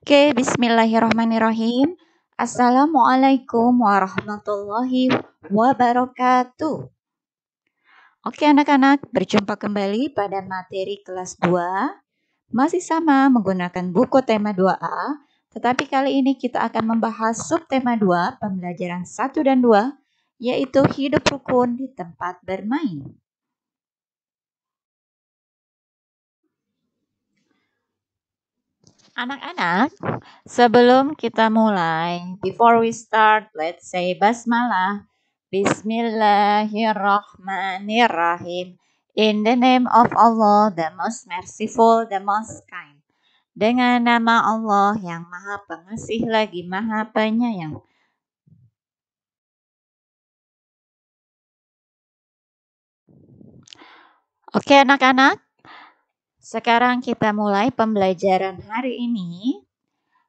Oke, bismillahirrahmanirrahim. Assalamualaikum warahmatullahi wabarakatuh. Oke anak-anak, berjumpa kembali pada materi kelas 2. Masih sama menggunakan buku tema 2A, tetapi kali ini kita akan membahas subtema 2, pembelajaran 1 dan 2, yaitu hidup rukun di tempat bermain. Anak-anak, sebelum kita mulai, before we start, let's say basmalah. Bismillahirrahmanirrahim. In the name of Allah, the most merciful, the most kind. Dengan nama Allah yang maha pengasih lagi maha penyayang. Oke anak-anak, sekarang kita mulai pembelajaran hari ini,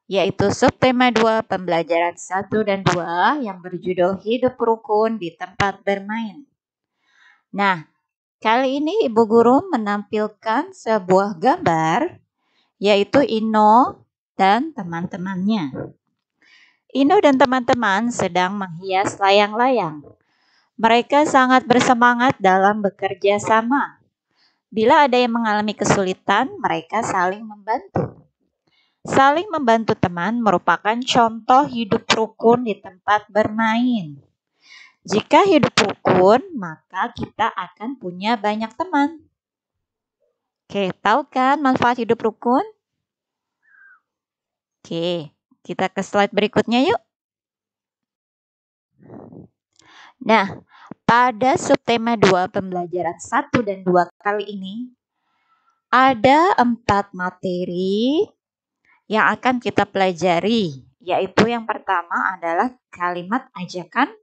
yaitu subtema 2 pembelajaran 1 dan 2 yang berjudul hidup rukun di tempat bermain. Nah, kali ini Ibu Guru menampilkan sebuah gambar, yaitu Ino dan teman-temannya. Ino dan teman-teman sedang menghias layang-layang. Mereka sangat bersemangat dalam bekerja sama. Bila ada yang mengalami kesulitan, mereka saling membantu. Saling membantu teman merupakan contoh hidup rukun di tempat bermain. Jika hidup rukun, maka kita akan punya banyak teman. Oke, tahu kan manfaat hidup rukun? Oke, kita ke slide berikutnya yuk. Nah, pada subtema 2 pembelajaran 1 dan 2 kali ini, ada 4 materi yang akan kita pelajari, yaitu yang pertama adalah kalimat ajakan,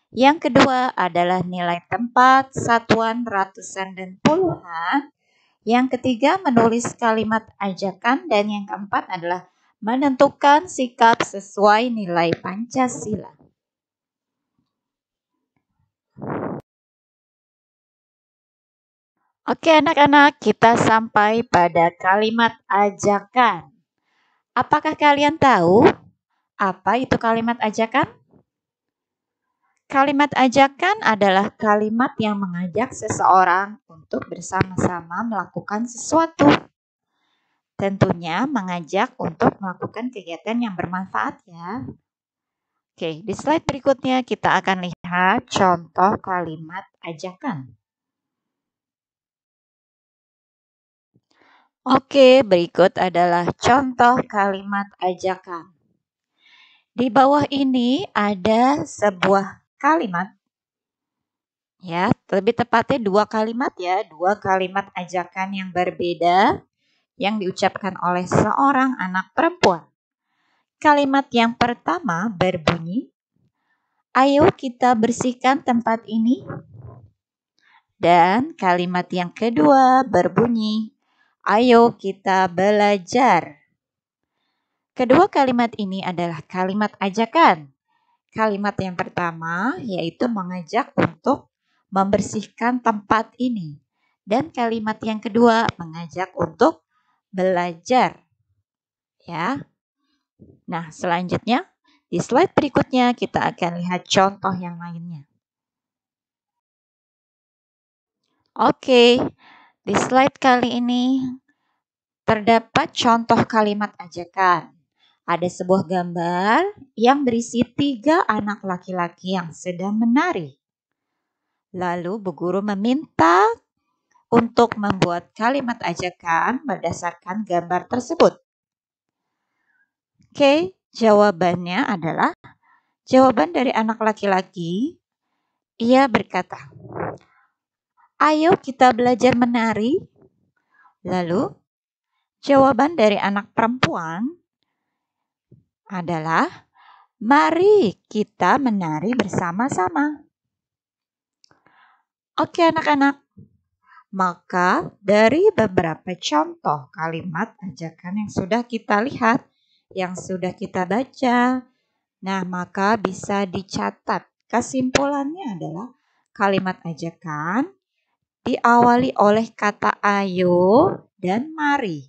yang kedua adalah nilai tempat, satuan, ratusan, dan puluhan, yang ketiga menulis kalimat ajakan, dan yang keempat adalah menentukan sikap sesuai nilai Pancasila. Oke anak-anak, kita sampai pada kalimat ajakan. Apakah kalian tahu apa itu kalimat ajakan? Kalimat ajakan adalah kalimat yang mengajak seseorang untuk bersama-sama melakukan sesuatu. Tentunya mengajak untuk melakukan kegiatan yang bermanfaat ya. Oke, di slide berikutnya kita akan lihat contoh kalimat ajakan. Oke, berikut adalah contoh kalimat ajakan. Di bawah ini ada sebuah kalimat, ya, lebih tepatnya 2 kalimat ya, 2 kalimat ajakan yang berbeda yang diucapkan oleh seorang anak perempuan. Kalimat yang pertama berbunyi, "Ayo kita bersihkan tempat ini." Dan kalimat yang kedua berbunyi, "Ayo kita belajar." Kedua kalimat ini adalah kalimat ajakan. Kalimat yang pertama yaitu mengajak untuk membersihkan tempat ini. Dan kalimat yang kedua mengajak untuk belajar. Ya. Nah, selanjutnya di slide berikutnya kita akan lihat contoh yang lainnya. Oke, di slide kali ini terdapat contoh kalimat ajakan. Ada sebuah gambar yang berisi 3 anak laki-laki yang sedang menari. Lalu Bu Guru meminta untuk membuat kalimat ajakan berdasarkan gambar tersebut. Oke, jawabannya adalah jawaban dari anak laki-laki. Ia berkata, "Ayo kita belajar menari." Lalu, jawaban dari anak perempuan adalah, "Mari kita menari bersama-sama." Oke anak-anak, maka dari beberapa contoh kalimat ajakan yang sudah kita lihat, yang sudah kita baca, nah maka bisa dicatat. Kesimpulannya adalah kalimat ajakan diawali oleh kata ayo dan mari.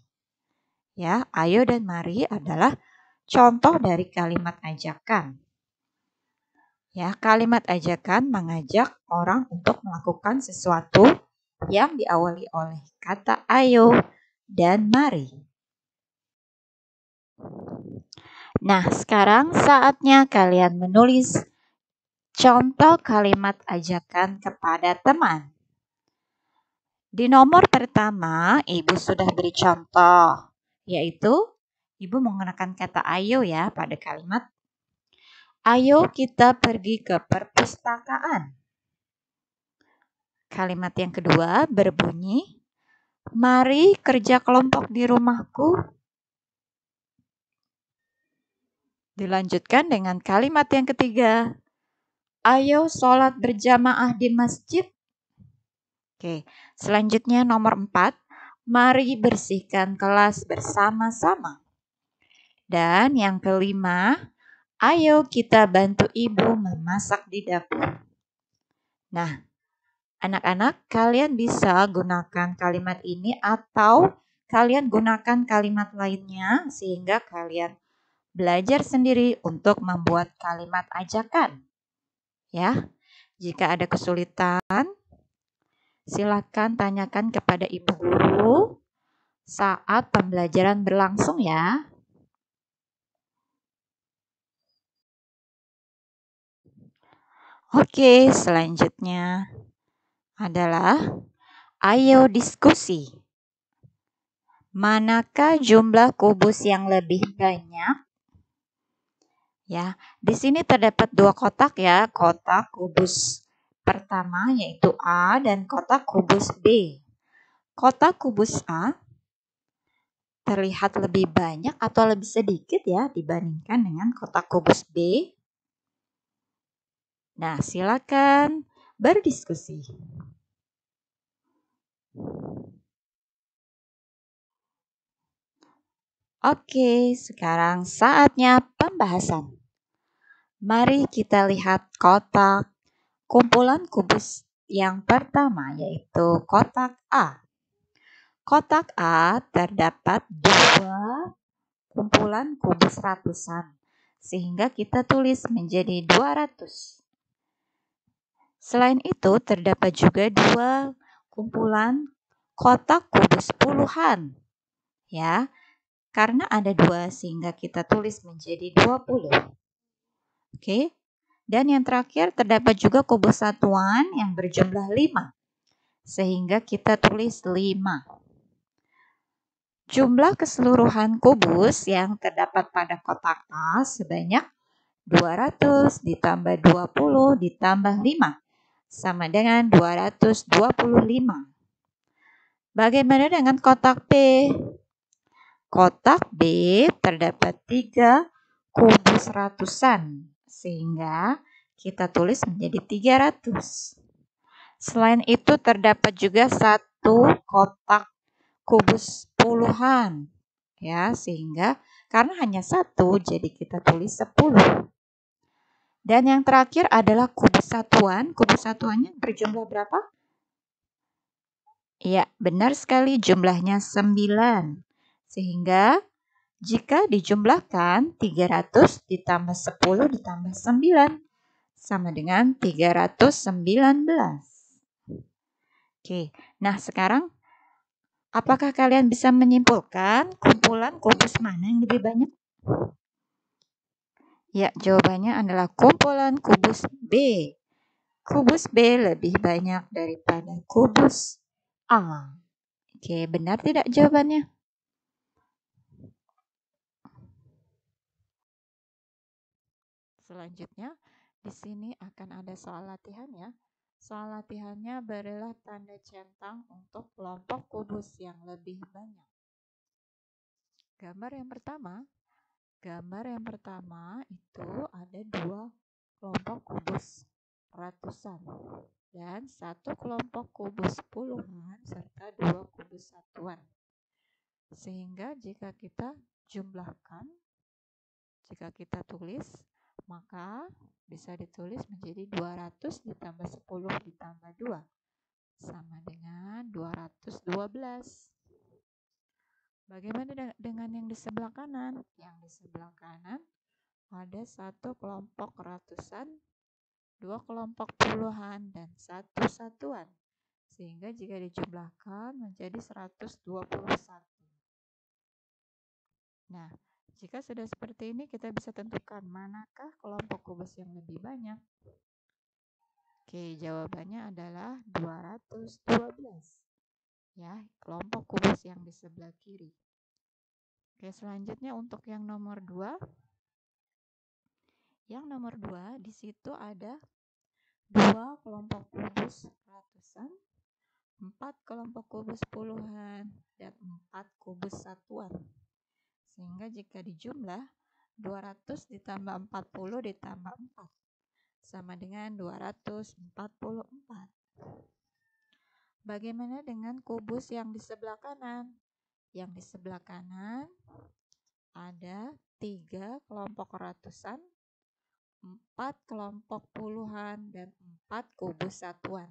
Ya, ayo dan mari adalah contoh dari kalimat ajakan. Ya, kalimat ajakan mengajak orang untuk melakukan sesuatu yang diawali oleh kata ayo dan mari. Nah, sekarang saatnya kalian menulis contoh kalimat ajakan kepada teman. Di nomor pertama, Ibu sudah beri contoh, yaitu Ibu menggunakan kata ayo ya pada kalimat. Ayo kita pergi ke perpustakaan. Kalimat yang kedua berbunyi, mari kerja kelompok di rumahku. Dilanjutkan dengan kalimat yang ketiga, ayo sholat berjamaah di masjid. Oke, selanjutnya nomor 4, mari bersihkan kelas bersama-sama. Dan yang kelima, ayo kita bantu ibu memasak di dapur. Nah, anak-anak, kalian bisa gunakan kalimat ini atau kalian gunakan kalimat lainnya sehingga kalian belajar sendiri untuk membuat kalimat ajakan. Ya, jika ada kesulitan, silakan tanyakan kepada ibu guru saat pembelajaran berlangsung ya. Oke, selanjutnya adalah ayo diskusi. Manakah jumlah kubus yang lebih banyak? Ya, di sini terdapat 2 kotak ya, kotak kubus pertama yaitu A dan kotak kubus B. Kotak kubus A terlihat lebih banyak atau lebih sedikit ya dibandingkan dengan kotak kubus B. Nah, silakan berdiskusi. Oke, sekarang saatnya pembahasan. Mari kita lihat kotak kumpulan kubus yang pertama yaitu kotak A. Kotak A terdapat 2 kumpulan kubus ratusan, sehingga kita tulis menjadi 200. Selain itu terdapat juga 2 kumpulan kotak kubus puluhan. Ya, karena ada 2 sehingga kita tulis menjadi 20. Oke. Dan yang terakhir terdapat juga kubus satuan yang berjumlah 5. Sehingga kita tulis 5. Jumlah keseluruhan kubus yang terdapat pada kotak A sebanyak 200 ditambah 20 ditambah 5 sama dengan 225. Bagaimana dengan kotak B? Kotak B terdapat 3 kubus ratusan sehingga kita tulis menjadi 300. Selain itu terdapat juga 1 kotak kubus puluhan ya, sehingga karena hanya 1 jadi kita tulis 10. Dan yang terakhir adalah kubus satuan. Kubus satuannya berjumlah berapa? Ya, benar sekali jumlahnya 9. Sehingga jika dijumlahkan 300 ditambah 10 ditambah 9 sama dengan 319. Oke, nah sekarang apakah kalian bisa menyimpulkan kumpulan kubus mana yang lebih banyak? Ya, jawabannya adalah kumpulan kubus B. Kubus B lebih banyak daripada kubus A. Oke, benar tidak jawabannya? Selanjutnya, di sini akan ada soal latihan ya. Soal latihannya berilah tanda centang untuk kelompok kubus yang lebih banyak. Gambar yang pertama itu ada 2 kelompok kubus ratusan dan 1 kelompok kubus puluhan serta 2 kubus satuan. Sehingga jika kita jumlahkan, jika kita tulis, maka bisa ditulis menjadi 200 ditambah 10 ditambah 2 sama dengan 212. Bagaimana dengan yang di sebelah kanan? Yang di sebelah kanan ada satu kelompok ratusan, dua kelompok puluhan, dan satu satuan. Sehingga jika dijumlahkan menjadi 121. Nah, jika sudah seperti ini kita bisa tentukan manakah kelompok kubus yang lebih banyak. Oke, jawabannya adalah 212. Ya, kelompok kubus yang di sebelah kiri. Oke, selanjutnya untuk yang nomor 2. Yang nomor 2 di situ ada 2 kelompok kubus ratusan, 4 kelompok kubus puluhan, dan 4 kubus satuan. Sehingga jika dijumlah 200 ditambah 40 ditambah 4 sama dengan 244. Bagaimana dengan kubus yang di sebelah kanan? Yang di sebelah kanan ada 3 kelompok ratusan, 4 kelompok puluhan, dan 4 kubus satuan.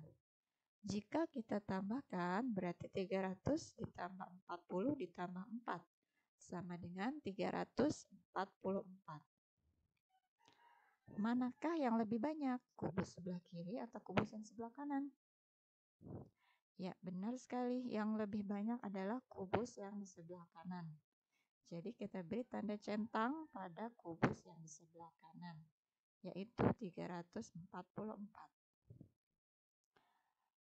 Jika kita tambahkan berarti 300 ditambah 40 ditambah 4 sama dengan 344. Manakah yang lebih banyak? Kubus sebelah kiri atau kubus yang sebelah kanan? Ya, benar sekali. Yang lebih banyak adalah kubus yang di sebelah kanan. Jadi kita beri tanda centang pada kubus yang di sebelah kanan, yaitu 344.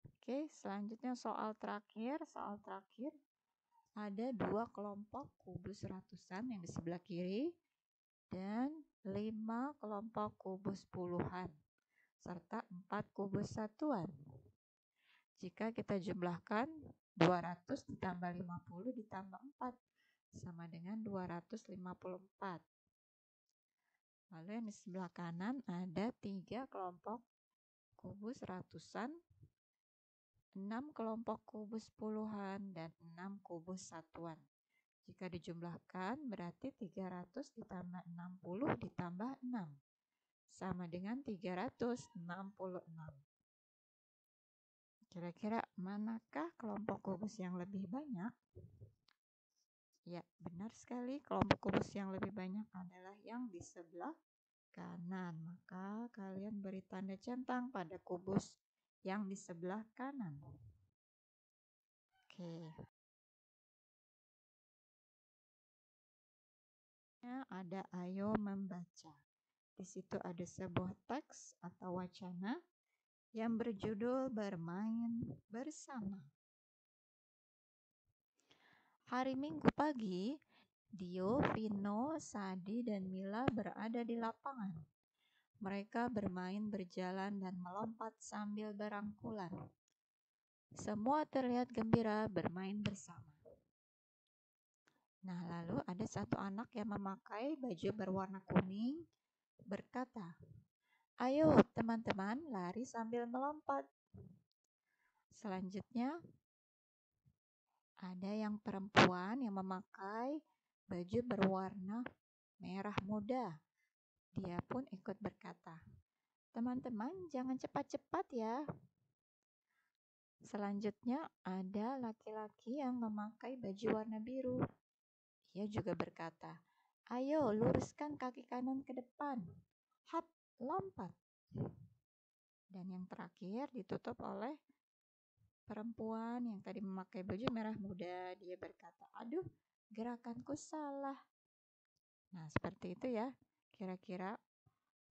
Oke, selanjutnya soal terakhir. Soal terakhir ada 2 kelompok kubus ratusan yang di sebelah kiri dan 5 kelompok kubus puluhan serta 4 kubus satuan. Jika kita jumlahkan 200 ditambah 50 ditambah 4 sama dengan 254. Lalu yang di sebelah kanan ada 3 kelompok kubus ratusan, 6 kelompok kubus puluhan, dan 6 kubus satuan. Jika dijumlahkan berarti 300 ditambah 60 ditambah 6 sama dengan 366. Kira-kira manakah kelompok kubus yang lebih banyak? Ya, benar sekali. Kelompok kubus yang lebih banyak adalah yang di sebelah kanan. Maka kalian beri tanda centang pada kubus yang di sebelah kanan. Oke. Ada ayo membaca. Di situ ada sebuah teks atau wacana yang berjudul bermain bersama. Hari Minggu pagi, Dio, Vino, Sadi, dan Mila berada di lapangan. Mereka bermain berjalan dan melompat sambil berangkulan. Semua terlihat gembira bermain bersama. Nah, lalu ada satu anak yang memakai baju berwarna kuning berkata, "Ayo teman-teman lari sambil melompat." Selanjutnya ada yang perempuan yang memakai baju berwarna merah muda. Dia pun ikut berkata, "Teman-teman jangan cepat-cepat ya." Selanjutnya ada laki-laki yang memakai baju warna biru. Ia juga berkata, "Ayo luruskan kaki kanan ke depan. Hap, lompat." Dan yang terakhir ditutup oleh perempuan yang tadi memakai baju merah muda. Dia berkata, "Aduh, gerakanku salah." Nah, seperti itu ya. Kira-kira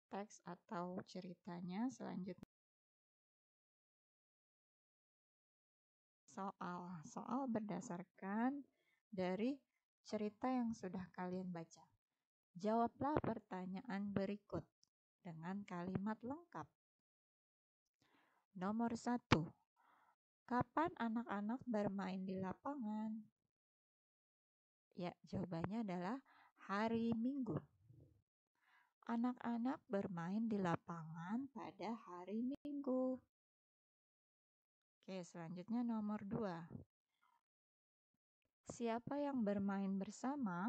teks atau ceritanya. Selanjutnya soal berdasarkan dari cerita yang sudah kalian baca. Jawablah pertanyaan berikut dengan kalimat lengkap. Nomor 1. Kapan anak-anak bermain di lapangan? Ya, jawabannya adalah hari Minggu. Anak-anak bermain di lapangan pada hari Minggu. Oke, selanjutnya nomor 2. Siapa yang bermain bersama?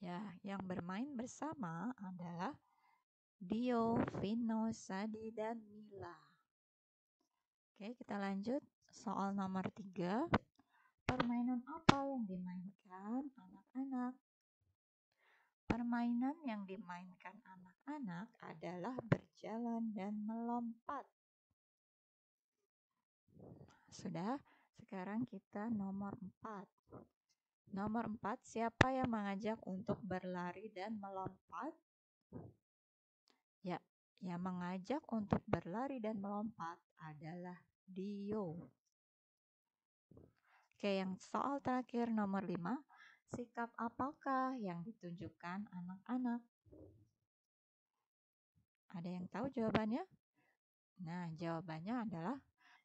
Ya, yang bermain bersama adalah Dio, Vino, Sadi, dan Mila. Oke, kita lanjut. Soal nomor 3. permainan apa yang dimainkan anak-anak? Permainan yang dimainkan anak-anak adalah berjalan dan melompat. Sudah, sekarang kita nomor 4. Nomor 4, siapa yang mengajak untuk berlari dan melompat? Ya, yang mengajak untuk berlari dan melompat adalah Dio. Oke, yang soal terakhir nomor 5. Sikap apakah yang ditunjukkan anak-anak? Ada yang tahu jawabannya? Nah, jawabannya adalah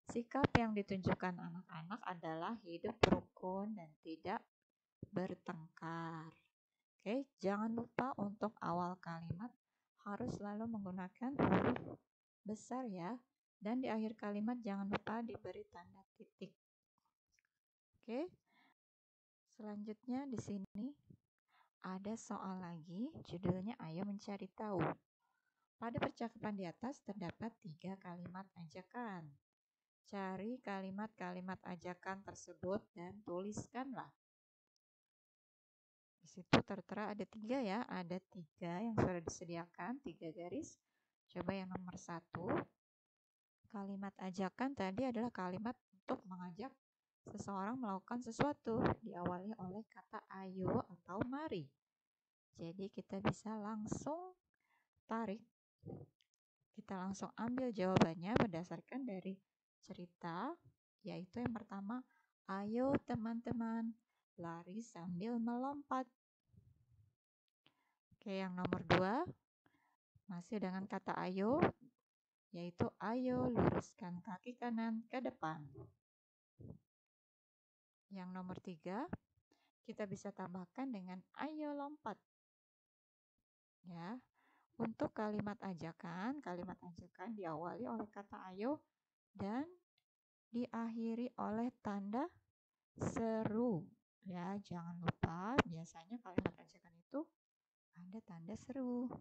sikap yang ditunjukkan anak-anak adalah hidup rukun dan tidak bertengkar. Oke, jangan lupa untuk awal kalimat harus selalu menggunakan huruf besar ya. Dan di akhir kalimat jangan lupa diberi tanda titik. Oke. Selanjutnya di sini ada soal lagi, judulnya Ayo Mencari Tahu. Pada percakapan di atas terdapat 3 kalimat ajakan. Cari kalimat-kalimat ajakan tersebut dan tuliskanlah. Di situ tertera ada 3 ya, ada 3 yang sudah disediakan, 3 garis. Coba yang nomor 1. Kalimat ajakan tadi adalah kalimat untuk mengajak seseorang melakukan sesuatu, diawali oleh kata ayo atau mari. Jadi kita bisa langsung tarik, kita langsung ambil jawabannya berdasarkan dari cerita, yaitu yang pertama, ayo teman-teman lari sambil melompat. Oke, yang nomor 2, masih dengan kata ayo, yaitu ayo luruskan kaki kanan ke depan. Yang nomor 3, kita bisa tambahkan dengan ayo lompat. Ya, untuk kalimat ajakan diawali oleh kata ayo dan diakhiri oleh tanda seru. Ya, jangan lupa biasanya kalimat ajakan itu ada tanda seru.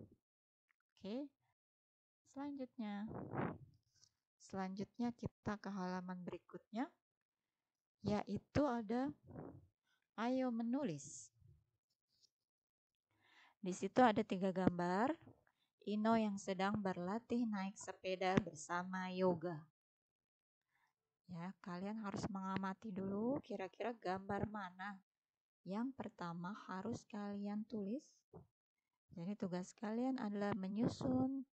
Oke. Selanjutnya kita ke halaman berikutnya, yaitu ada ayo menulis. Di situ ada 3 gambar. Ino yang sedang berlatih naik sepeda bersama Yoga. Ya, kalian harus mengamati dulu kira-kira gambar mana yang pertama harus kalian tulis. Jadi tugas kalian adalah menyusun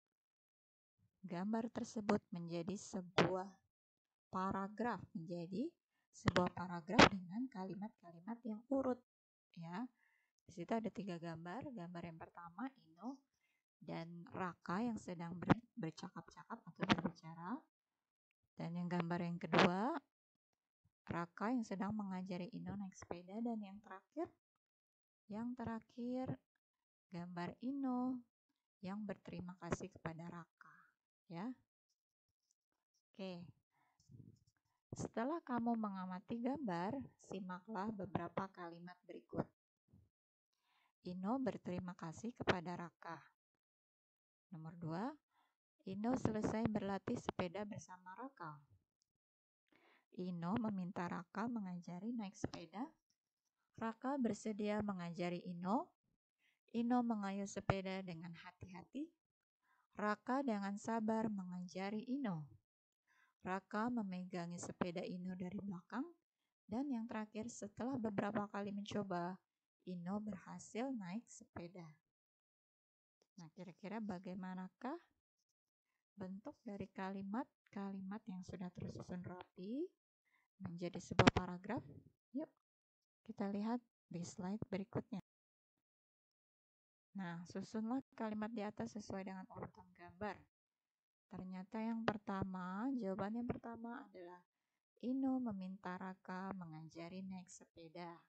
gambar tersebut menjadi sebuah paragraf, dengan kalimat-kalimat yang urut. Ya, di situ ada 3 gambar. Gambar yang pertama Ino dan Raka yang sedang bercakap-cakap atau berbicara. Dan yang gambar yang kedua, Raka yang sedang mengajari Ino naik sepeda. Dan yang terakhir gambar Ino yang berterima kasih kepada Raka. Ya. Oke. Setelah kamu mengamati gambar, simaklah beberapa kalimat berikut. Ino berterima kasih kepada Raka. Nomor 2, Ino selesai berlatih sepeda bersama Raka. Ino meminta Raka mengajari naik sepeda. Raka bersedia mengajari Ino. Ino mengayuh sepeda dengan hati-hati. Raka dengan sabar mengajari Ino. Raka memegangi sepeda Ino dari belakang. Dan yang terakhir, setelah beberapa kali mencoba, Ino berhasil naik sepeda. Nah, kira-kira bagaimanakah bentuk dari kalimat-kalimat yang sudah tersusun rapi menjadi sebuah paragraf? Yuk, kita lihat di slide berikutnya. Nah, susunlah kalimat di atas sesuai dengan urutan gambar. Ternyata jawaban yang pertama adalah Ino meminta Raka mengajari naik sepeda.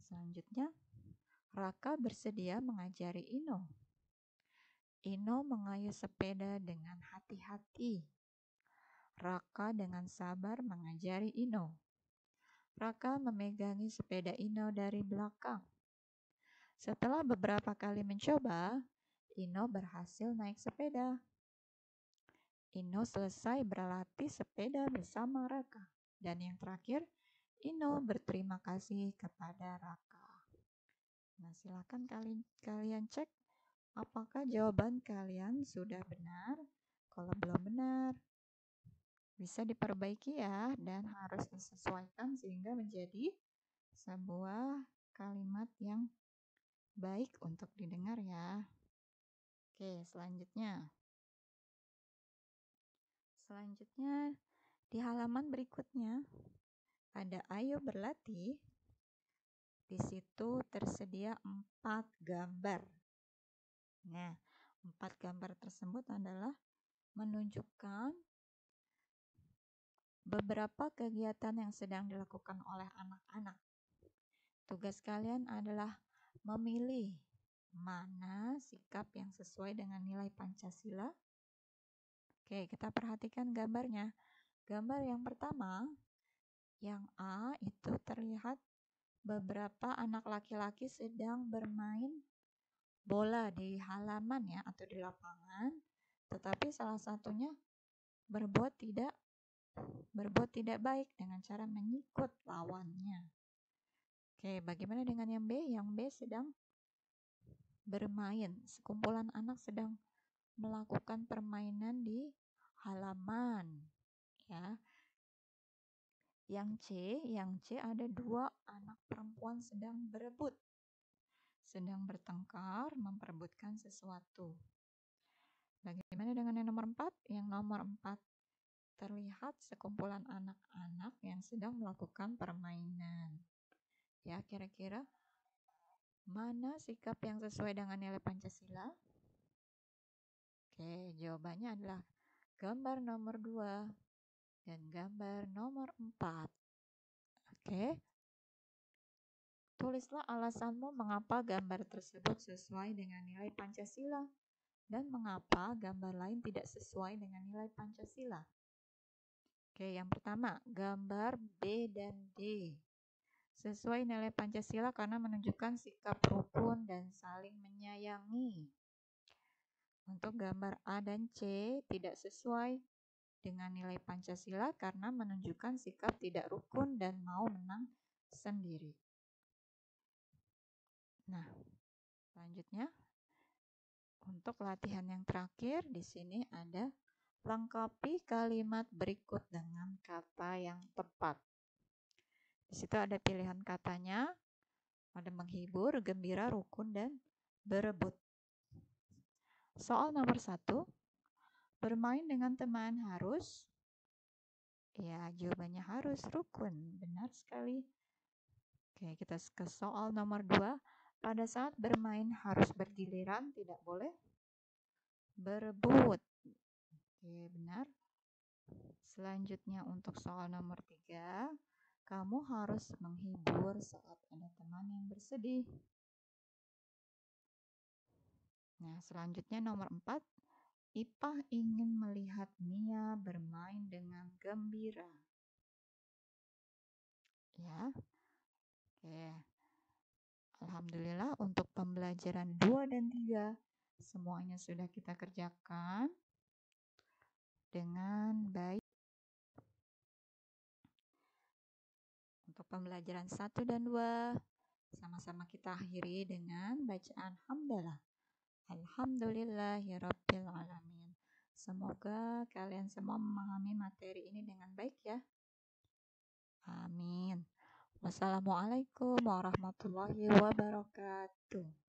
Selanjutnya, Raka bersedia mengajari Ino. Ino mengayuh sepeda dengan hati-hati. Raka dengan sabar mengajari Ino. Raka memegangi sepeda Ino dari belakang. Setelah beberapa kali mencoba, Ino berhasil naik sepeda. Ino selesai berlatih sepeda bersama Raka. Dan yang terakhir, Ino berterima kasih kepada Raka. Nah, silakan kalian cek apakah jawaban kalian sudah benar. Kalau belum benar, bisa diperbaiki ya, dan harus disesuaikan sehingga menjadi sebuah kalimat yang baik untuk didengar ya. Oke, selanjutnya di halaman berikutnya ada ayo berlatih. Di situ tersedia 4 gambar. Nah, 4 gambar tersebut adalah menunjukkan beberapa kegiatan yang sedang dilakukan oleh anak-anak. Tugas kalian adalah memilih mana sikap yang sesuai dengan nilai Pancasila. Oke, kita perhatikan gambarnya. Gambar yang pertama, yang A, itu terlihat beberapa anak laki-laki sedang bermain bola di halaman ya, atau di lapangan, tetapi salah satunya berbuat tidak baik dengan cara menyikut lawannya. Oke, bagaimana dengan yang B? Yang B sedang bermain. Sekumpulan anak sedang melakukan permainan di halaman. Ya. Yang C ada 2 anak perempuan sedang berebut. Sedang bertengkar memperebutkan sesuatu. Bagaimana dengan yang nomor 4? Yang nomor 4 terlihat sekumpulan anak-anak yang sedang melakukan permainan. Ya, kira-kira mana sikap yang sesuai dengan nilai Pancasila? Oke, jawabannya adalah gambar nomor 2 dan gambar nomor 4. Oke. Tulislah alasanmu mengapa gambar tersebut sesuai dengan nilai Pancasila dan mengapa gambar lain tidak sesuai dengan nilai Pancasila. Oke, yang pertama, gambar B dan D. Sesuai nilai Pancasila karena menunjukkan sikap rukun dan saling menyayangi. Untuk gambar A dan C tidak sesuai dengan nilai Pancasila karena menunjukkan sikap tidak rukun dan mau menang sendiri. Nah, selanjutnya untuk latihan yang terakhir di sini ada lengkapi kalimat berikut dengan kata yang tepat. Di situ ada pilihan katanya, ada menghibur, gembira, rukun, dan berebut. Soal nomor 1, bermain dengan teman harus? Ya, jawabannya harus, rukun. Benar sekali. Oke, kita ke soal nomor 2. Pada saat bermain harus bergiliran, tidak boleh berebut. Oke, benar. Selanjutnya untuk soal nomor 3, kamu harus menghibur saat ada teman yang bersedih. Nah, selanjutnya nomor 4, Ipah ingin melihat Mia bermain dengan gembira. Ya. Oke. Alhamdulillah untuk pembelajaran 2 dan 3 semuanya sudah kita kerjakan dengan baik. Untuk pembelajaran 1 dan 2 sama-sama kita akhiri dengan bacaan hamdalah. Alhamdulillahirabbil alamin. Semoga kalian semua memahami materi ini dengan baik ya. Amin. Wassalamualaikum warahmatullahi wabarakatuh.